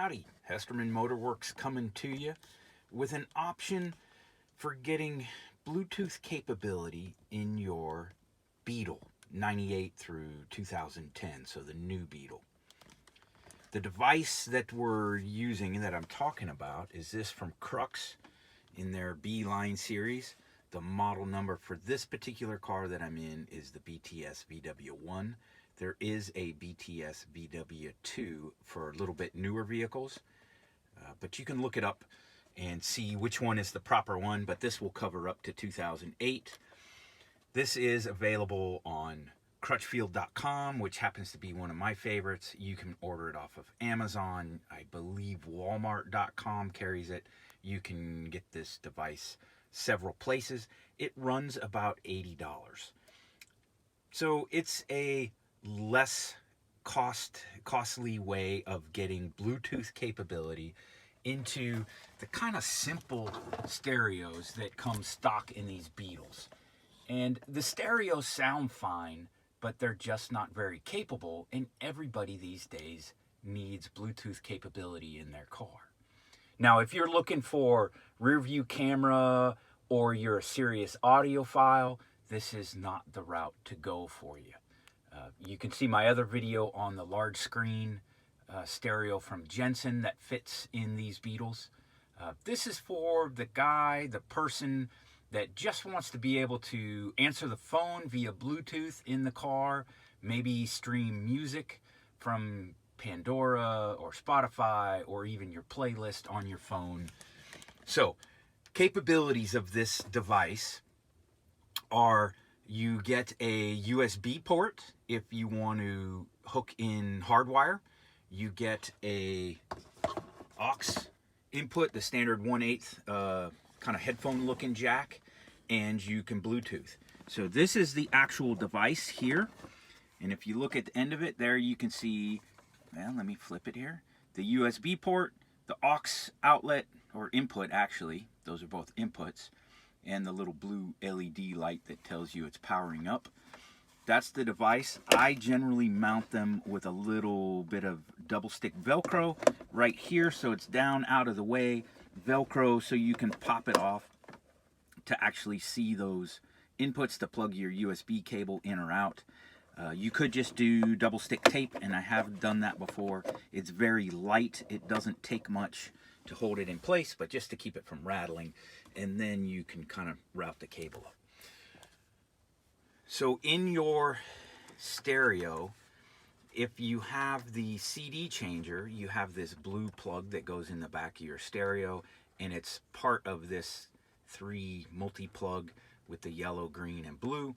Howdy, Hesterman Motorworks coming to you with an option for getting Bluetooth capability in your Beetle 98 through 2010, so the new Beetle. The device that we're using and that I'm talking about is this from CRUX in their B line series. The model number for this particular car that I'm in is the BTS-VW1. There is a BTS-VW2 for a little bit newer vehicles, but you can look it up and see which one is the proper one, but this will cover up to 2008. This is available on crutchfield.com, which happens to be one of my favorites. You can order it off of Amazon. I believe Walmart.com carries it. You can get this device several places. It runs about $80. So it's a less costly way of getting Bluetooth capability into the kind of simple stereos that come stock in these Beetles. And the stereos sound fine, but they're just not very capable, and everybody these days needs Bluetooth capability in their car. Now, if you're looking for rear view camera or you're a serious audiophile, this is not the route to go for you. You can see my other video on the large screen stereo from Jensen that fits in these Beetles. This is for the guy, the person that just wants to be able to answer the phone via Bluetooth in the car, maybe stream music from Pandora or Spotify or even your playlist on your phone. So, capabilities of this device are you get a USB port if you want to hook in hardwire. You get a aux input, the standard 1/8 kind of headphone looking jack, and you can Bluetooth. So this is the actual device here, and if you look at the end of it there, you can see, well, let me flip it here, the USB port, the aux outlet or input, actually those are both inputs, and the little blue LED light that tells you it's powering up. That's the device. I generally mount them with a little bit of double stick Velcro right here, so it's down out of the way. Velcro so you can pop it off to actually see those inputs to plug your USB cable in or out. You could just do double stick tape, and I have done that before. It's very light. It doesn't take much to hold it in place, but just to keep it from rattling, and then you can kind of route the cable up. So in your stereo, if you have the CD changer, you have this blue plug that goes in the back of your stereo, and it's part of this 3 multi-plug with the yellow, green, and blue.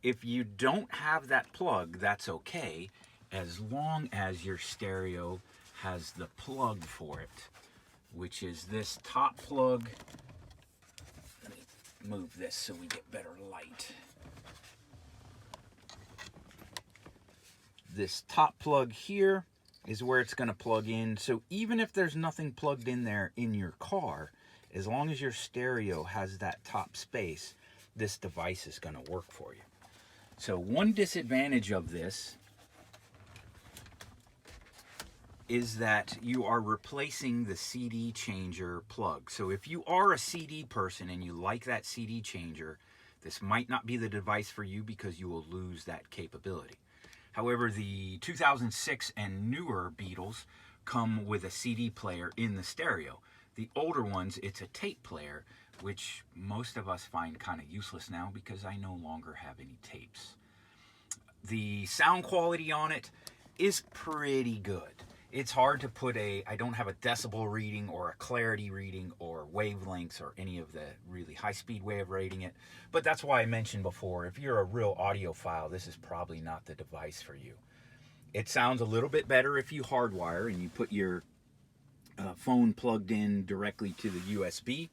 If you don't have that plug, that's okay, as long as your stereo has the plug for it, which is this top plug. Let me move this so we get better light. This top plug here is where it's going to plug in. So even if there's nothing plugged in there in your car, as long as your stereo has that top space, this device is going to work for you. So one disadvantage of this is that you are replacing the CD changer plug. So if you are a CD person and you like that CD changer, this might not be the device for you because you will lose that capability. However, the 2006 and newer Beetles come with a CD player in the stereo. The older ones, it's a tape player, which most of us find kind of useless now because I no longer have any tapes. The sound quality on it is pretty good. It's hard to put I don't have a decibel reading or a clarity reading or wavelengths or any of the really high-speed way of rating it. But that's why I mentioned before, if you're a real audiophile, this is probably not the device for you. It sounds a little bit better if you hardwire and you put your phone plugged in directly to the USB.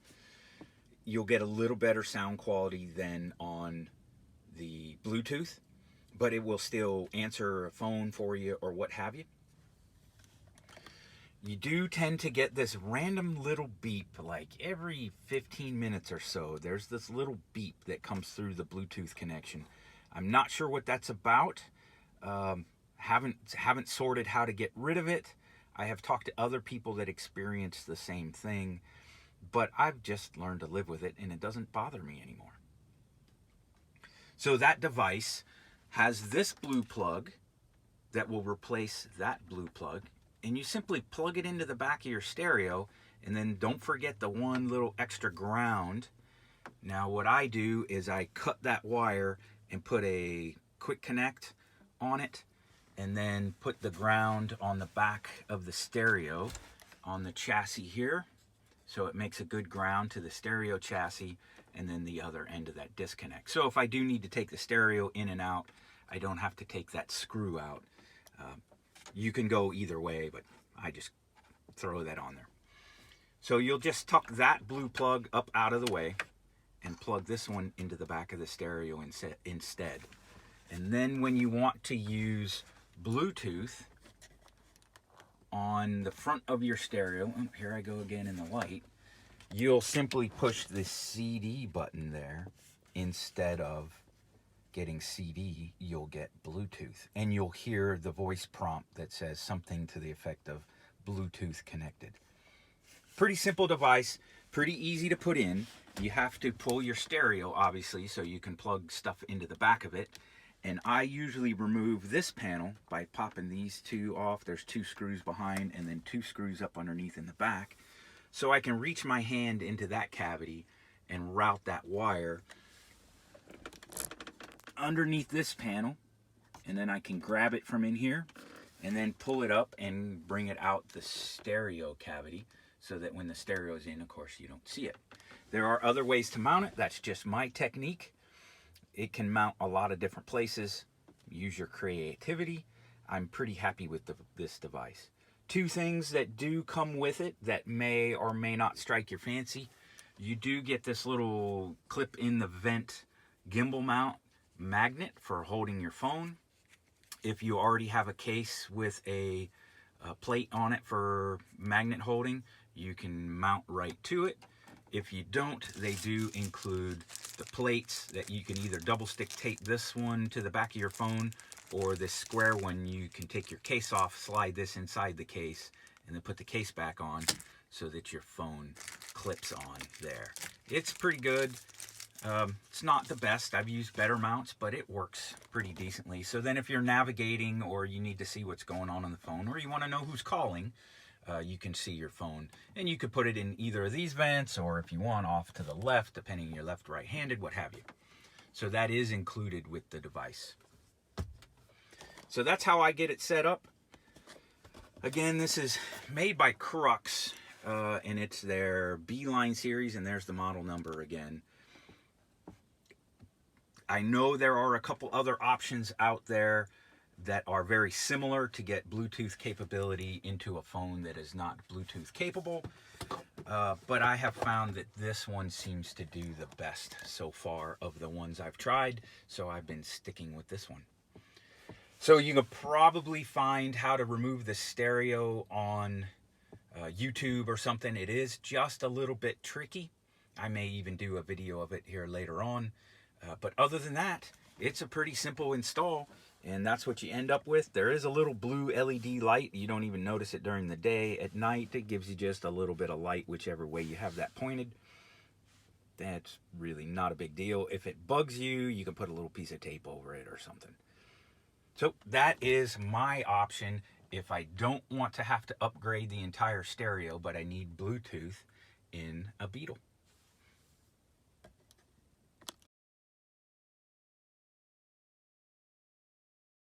You'll get a little better sound quality than on the Bluetooth, but it will still answer a phone for you or what have you. You do tend to get this random little beep, like every 15 minutes or so. There's this little beep that comes through the Bluetooth connection. I'm not sure what that's about. Haven't sorted how to get rid of it. I have talked to other people that experience the same thing, but I've just learned to live with it and it doesn't bother me anymore. So that device has this blue plug that will replace that blue plug, and you simply plug it into the back of your stereo, and then don't forget the one little extra ground. Now what I do is I cut that wire and put a quick connect on it, and then put the ground on the back of the stereo on the chassis here, so it makes a good ground to the stereo chassis, and then the other end of that disconnect. So if I do need to take the stereo in and out, I don't have to take that screw out. You can go either way, but I just throw that on there. So you'll just tuck that blue plug up out of the way and plug this one into the back of the stereo instead. And then when you want to use Bluetooth on the front of your stereo, oh, here I go again in the light, you'll simply push the CD button there. Instead of getting CD, you'll get Bluetooth, and you'll hear the voice prompt that says something to the effect of Bluetooth connected. Pretty simple device, pretty easy to put in. You have to pull your stereo, obviously, so you can plug stuff into the back of it. And I usually remove this panel by popping these two off. There's 2 screws behind and then 2 screws up underneath in the back. So I can reach my hand into that cavity and route that wire underneath this panel, and then I can grab it from in here and then pull it up and bring it out the stereo cavity, so that when the stereo is in, of course, you don't see it. There are other ways to mount it. That's just my technique. It can mount a lot of different places. Use your creativity. I'm pretty happy with this device. 2 things that do come with it that may or may not strike your fancy. You do get this little clip in the vent gimbal mount magnet for holding your phone. If you already have a case with a plate on it for magnet holding, you can mount right to it. If you don't, they do include the plates that you can either double stick tape this one to the back of your phone, or this square one you can take your case off, slide this inside the case, and then put the case back on so that your phone clips on there. It's pretty good. It's not the best. I've used better mounts, but it works pretty decently. So then if you're navigating, or you need to see what's going on the phone, or you want to know who's calling, you can see your phone. And you could put it in either of these vents, or if you want, off to the left, depending on your left, right-handed, what have you. So that is included with the device. So that's how I get it set up. Again, this is made by CRUX, and it's their B-line series, and there's the model number again. I know there are a couple other options out there that are very similar to get Bluetooth capability into a phone that is not Bluetooth capable, but I have found that this one seems to do the best so far of the ones I've tried, so I've been sticking with this one. So you can probably find how to remove the stereo on YouTube or something. It is just a little bit tricky. I may even do a video of it here later on. But other than that, it's a pretty simple install, and that's what you end up with. There is a little blue LED light. You don't even notice it during the day. At night, it gives you just a little bit of light, whichever way you have that pointed. That's really not a big deal. If it bugs you, you can put a little piece of tape over it or something. So that is my option if I don't want to have to upgrade the entire stereo, but I need Bluetooth in a Beetle.